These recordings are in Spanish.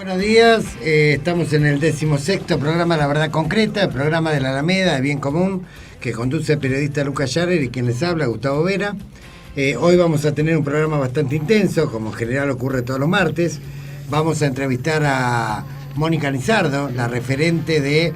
Buenos días, estamos en el 16º programa La Verdad Concreta, el programa de la Alameda, de Bien Común, que conduce el periodista Lucas Yarer y quien les habla, Gustavo Vera. Hoy vamos a tener un programa bastante intenso, como en general ocurre todos los martes. Vamos a entrevistar a Mónica Lizardo, la referente de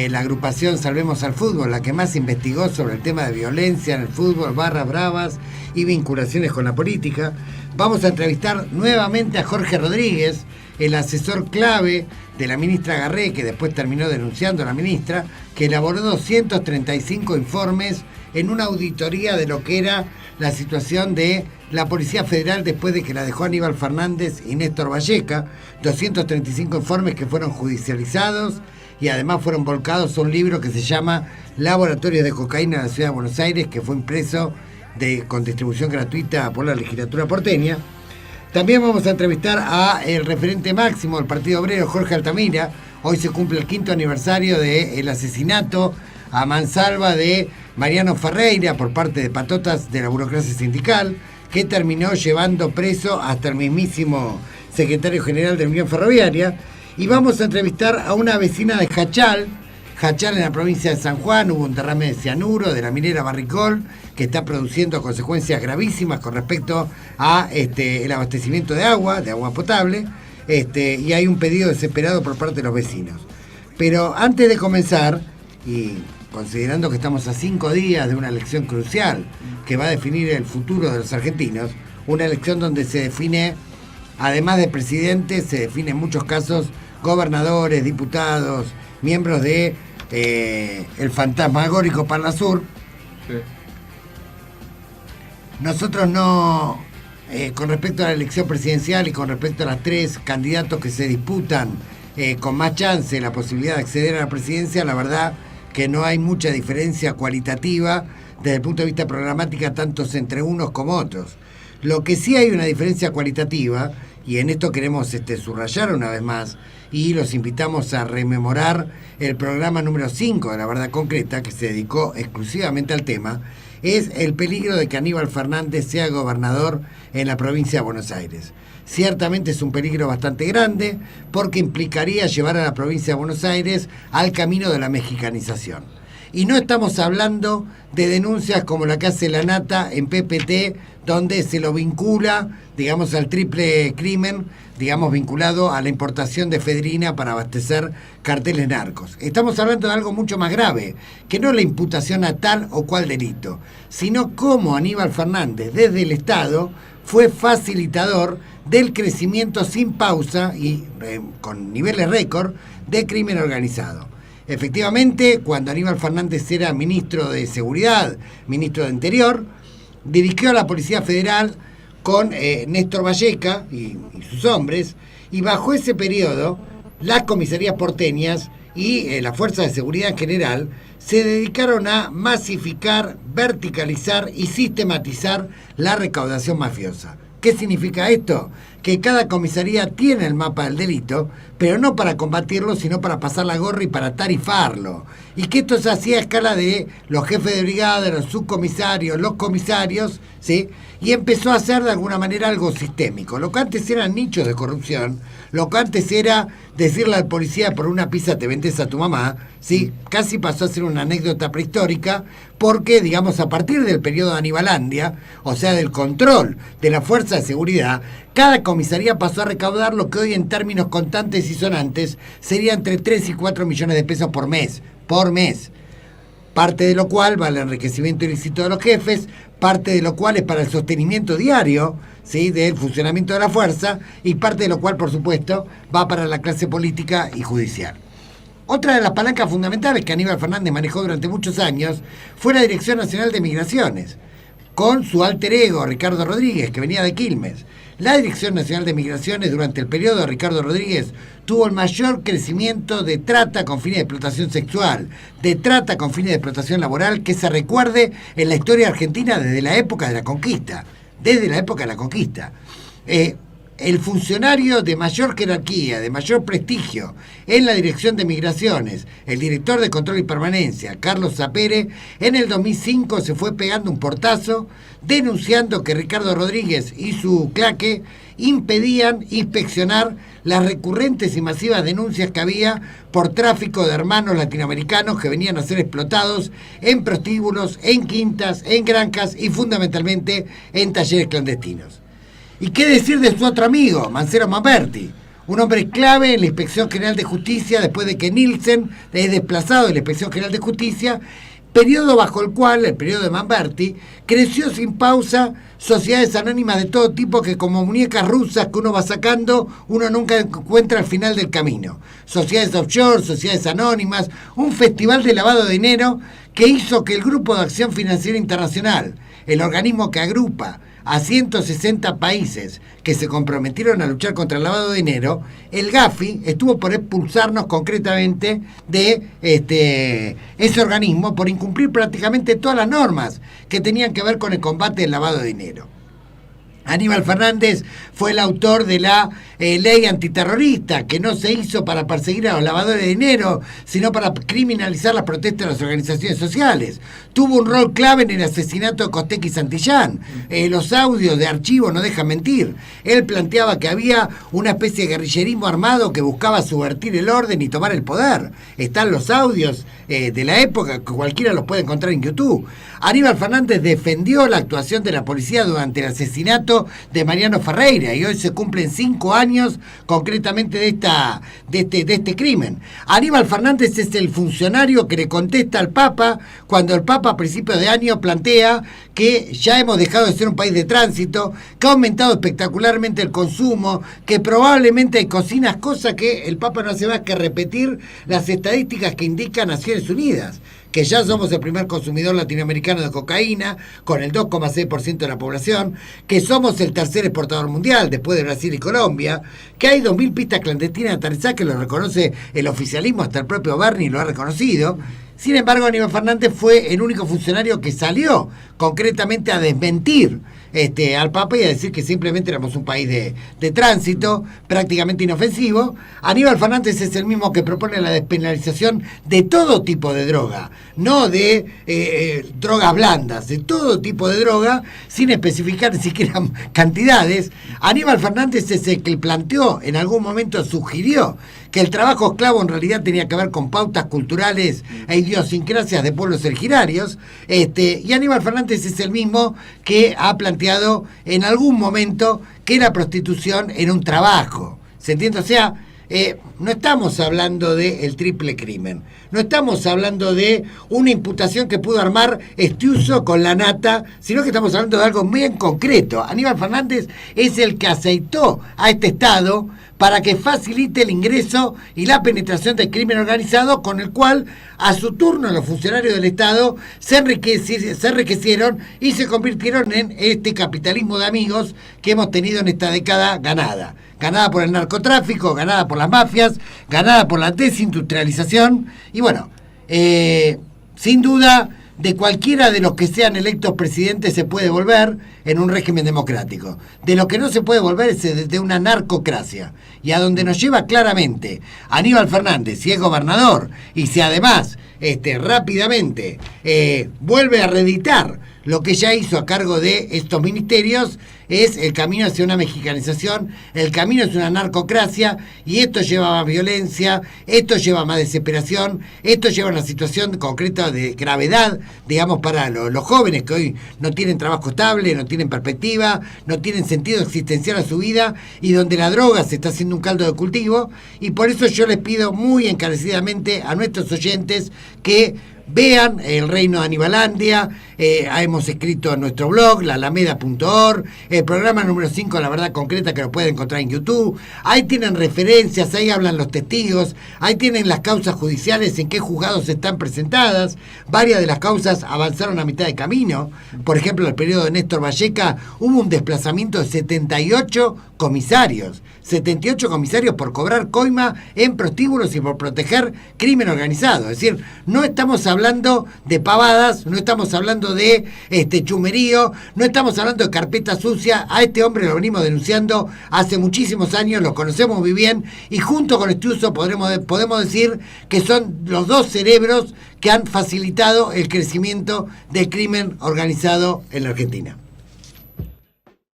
la agrupación Salvemos al Fútbol, la que más investigó sobre el tema de violencia en el fútbol, barras bravas y vinculaciones con la política. Vamos a entrevistar nuevamente a Jorge Rodríguez, el asesor clave de la ministra Garré, que después terminó denunciando a la ministra, que elaboró 235 informes en una auditoría de lo que era la situación de la Policía Federal después de que la dejó Aníbal Fernández y Néstor Valleca. 235 informes que fueron judicializados y además fueron volcados a un libro que se llama Laboratorios de Cocaína en la Ciudad de Buenos Aires, que fue impreso con distribución gratuita por la legislatura porteña. También vamos a entrevistar a el referente máximo del Partido Obrero, Jorge Altamira. Hoy se cumple el 5º aniversario del asesinato a mansalva de Mariano Ferreira por parte de patotas de la burocracia sindical, que terminó llevando preso hasta el mismísimo secretario general de la Unión Ferroviaria. Y vamos a entrevistar a una vecina de Jachal en la provincia de San Juan. Hubo un derrame de cianuro de la minera Barricol, que está produciendo consecuencias gravísimas con respecto a el abastecimiento de agua potable, y hay un pedido desesperado por parte de los vecinos. Pero antes de comenzar, y considerando que estamos a 5 días de una elección crucial que va a definir el futuro de los argentinos, una elección donde se define, además de presidente, se define en muchos casos gobernadores, diputados, miembros de el fantasmagórico Parnasur. Sí. Nosotros no, con respecto a la elección presidencial y con respecto a los 3 candidatos que se disputan con más chance la posibilidad de acceder a la presidencia, la verdad que no hay mucha diferencia cualitativa desde el punto de vista programática, tantos entre unos como otros. Lo que sí hay una diferencia cualitativa, y en esto queremos subrayar una vez más, y los invitamos a rememorar el programa número 5 de La Verdad Concreta, que se dedicó exclusivamente al tema, es el peligro de que Aníbal Fernández sea gobernador en la provincia de Buenos Aires. Ciertamente es un peligro bastante grande, porque implicaría llevar a la provincia de Buenos Aires al camino de la mexicanización. Y no estamos hablando de denuncias como la que hace la Nata en PPT, donde se lo vincula, digamos, al triple crimen, digamos, vinculado a la importación de efedrina para abastecer carteles narcos. Estamos hablando de algo mucho más grave, que no la imputación a tal o cual delito, sino cómo Aníbal Fernández, desde el Estado, fue facilitador del crecimiento sin pausa y con niveles récord de crimen organizado. Efectivamente, cuando Aníbal Fernández era ministro de Seguridad, ministro de Interior, dirigió a la Policía Federal con Néstor Valleca y sus hombres, y bajo ese periodo las comisarías porteñas y las fuerzas de seguridad en general se dedicaron a masificar, verticalizar y sistematizar la recaudación mafiosa. ¿Qué significa esto? Que cada comisaría tiene el mapa del delito, pero no para combatirlo, sino para pasar la gorra y para tarifarlo. Y que esto se hacía a escala de los jefes de brigada, los subcomisarios, los comisarios, ¿sí? Y empezó a ser de alguna manera algo sistémico. Lo que antes eran nichos de corrupción, lo que antes era decirle al policía: por una pizza te vendes a tu mamá, ¿sí? Casi pasó a ser una anécdota prehistórica, porque, digamos, a partir del periodo de Anibalandia, o sea, del control de la fuerza de seguridad, cada comisaría pasó a recaudar lo que hoy en términos contantes y sonantes sería entre 3 y 4 millones de pesos por mes. Parte de lo cual va al enriquecimiento ilícito de los jefes, parte de lo cual es para el sostenimiento diario, ¿sí?, del funcionamiento de la fuerza, y parte de lo cual, por supuesto, va para la clase política y judicial. Otra de las palancas fundamentales que Aníbal Fernández manejó durante muchos años fue la Dirección Nacional de Migraciones, con su alter ego, Ricardo Rodríguez, que venía de Quilmes. La Dirección Nacional de Migraciones, durante el periodo de Ricardo Rodríguez, tuvo el mayor crecimiento de trata con fines de explotación sexual, de trata con fines de explotación laboral, que se recuerde en la historia argentina desde la época de la conquista. el funcionario de mayor jerarquía, de mayor prestigio en la Dirección de Migraciones, el director de Control y Permanencia, Carlos Sapere, en el 2005 se fue pegando un portazo denunciando que Ricardo Rodríguez y su claque impedían inspeccionar las recurrentes y masivas denuncias que había por tráfico de hermanos latinoamericanos que venían a ser explotados en prostíbulos, en quintas, en granjas y fundamentalmente en talleres clandestinos. ¿Y qué decir de su otro amigo, Mancero Mamberti? Un hombre clave en la Inspección General de Justicia después de que Nielsen es desplazado de la Inspección General de Justicia, periodo bajo el cual, el periodo de Mamberti, creció sin pausa sociedades anónimas de todo tipo que como muñecas rusas que uno va sacando, uno nunca encuentra al final del camino. Sociedades offshore, sociedades anónimas, un festival de lavado de dinero que hizo que el Grupo de Acción Financiera Internacional, el organismo que agrupa a 160 países que se comprometieron a luchar contra el lavado de dinero, el Gafi estuvo por expulsarnos concretamente de ese organismo por incumplir prácticamente todas las normas que tenían que ver con el combate del lavado de dinero. Aníbal Fernández fue el autor de la ley antiterrorista, que no se hizo para perseguir a los lavadores de dinero, sino para criminalizar las protestas de las organizaciones sociales. Tuvo un rol clave en el asesinato de Costec y Santillán. Los audios de archivo no dejan mentir. Él planteaba que había una especie de guerrillerismo armado que buscaba subvertir el orden y tomar el poder. Están los audios de la época, que cualquiera los puede encontrar en YouTube. Aníbal Fernández defendió la actuación de la policía durante el asesinato de Mariano Ferreira y hoy se cumplen 5 años concretamente de este crimen. Aníbal Fernández es el funcionario que le contesta al Papa cuando el Papa a principios de año plantea que ya hemos dejado de ser un país de tránsito, que ha aumentado espectacularmente el consumo, que probablemente hay cocinas, cosa que el Papa no hace más que repetir las estadísticas que indican Naciones Unidas, que ya somos el primer consumidor latinoamericano de cocaína, con el 2,6% de la población, que somos el tercer exportador mundial, después de Brasil y Colombia, que hay 2.000 pistas clandestinas de aterrizaje, que lo reconoce el oficialismo, hasta el propio Bernie lo ha reconocido. Sin embargo, Aníbal Fernández fue el único funcionario que salió concretamente a desmentir al Papa y a decir que simplemente éramos un país de tránsito, prácticamente inofensivo. Aníbal Fernández es el mismo que propone la despenalización de todo tipo de droga, no de drogas blandas, de todo tipo de droga, sin especificar ni siquiera cantidades. Aníbal Fernández es el que planteó, en algún momento sugirió, que el trabajo esclavo en realidad tenía que ver con pautas culturales e idiosincrasias de pueblos originarios, y Aníbal Fernández es el mismo que ha planteado en algún momento que la prostitución era un trabajo. ¿Se entiende? O sea, no estamos hablando del triple crimen, no estamos hablando de una imputación que pudo armar Estiuso con la nata, sino que estamos hablando de algo bien concreto. Aníbal Fernández es el que aceitó a este Estado para que facilite el ingreso y la penetración del crimen organizado, con el cual a su turno los funcionarios del Estado se enriquecieron y se convirtieron en este capitalismo de amigos que hemos tenido en esta década ganada. Ganada por el narcotráfico, ganada por las mafias, ganada por la desindustrialización y bueno, sin duda, de cualquiera de los que sean electos presidentes se puede volver en un régimen democrático. De lo que no se puede volver es de una narcocracia. Y a donde nos lleva claramente Aníbal Fernández, si es gobernador, y si además rápidamente vuelve a reeditar lo que ya hizo a cargo de estos ministerios, es el camino hacia una mexicanización, el camino hacia una narcocracia, y esto lleva a más violencia, esto lleva a más desesperación, esto lleva a una situación concreta de gravedad, digamos, para los jóvenes que hoy no tienen trabajo estable, no tienen perspectiva, no tienen sentido existencial a su vida, y donde la droga se está haciendo un caldo de cultivo, y por eso yo les pido muy encarecidamente a nuestros oyentes que vean El Reino de Anibalandia. Hemos escrito en nuestro blog, laalameda.org, el programa número 5, La Verdad Concreta, que lo pueden encontrar en YouTube. Ahí tienen referencias, ahí hablan los testigos, ahí tienen las causas judiciales, en qué juzgados están presentadas. Varias de las causas avanzaron a mitad de camino. Por ejemplo, en el periodo de Néstor Valleca hubo un desplazamiento de 78 comisarios. 78 comisarios por cobrar coima en prostíbulos y por proteger crimen organizado. Es decir, no estamos hablando de pavadas, no estamos hablando hablando de chumerío, no estamos hablando de carpeta sucia. A este hombre lo venimos denunciando hace muchísimos años, lo conocemos muy bien, y junto con Estiuso podemos decir que son los dos cerebros que han facilitado el crecimiento del crimen organizado en la Argentina.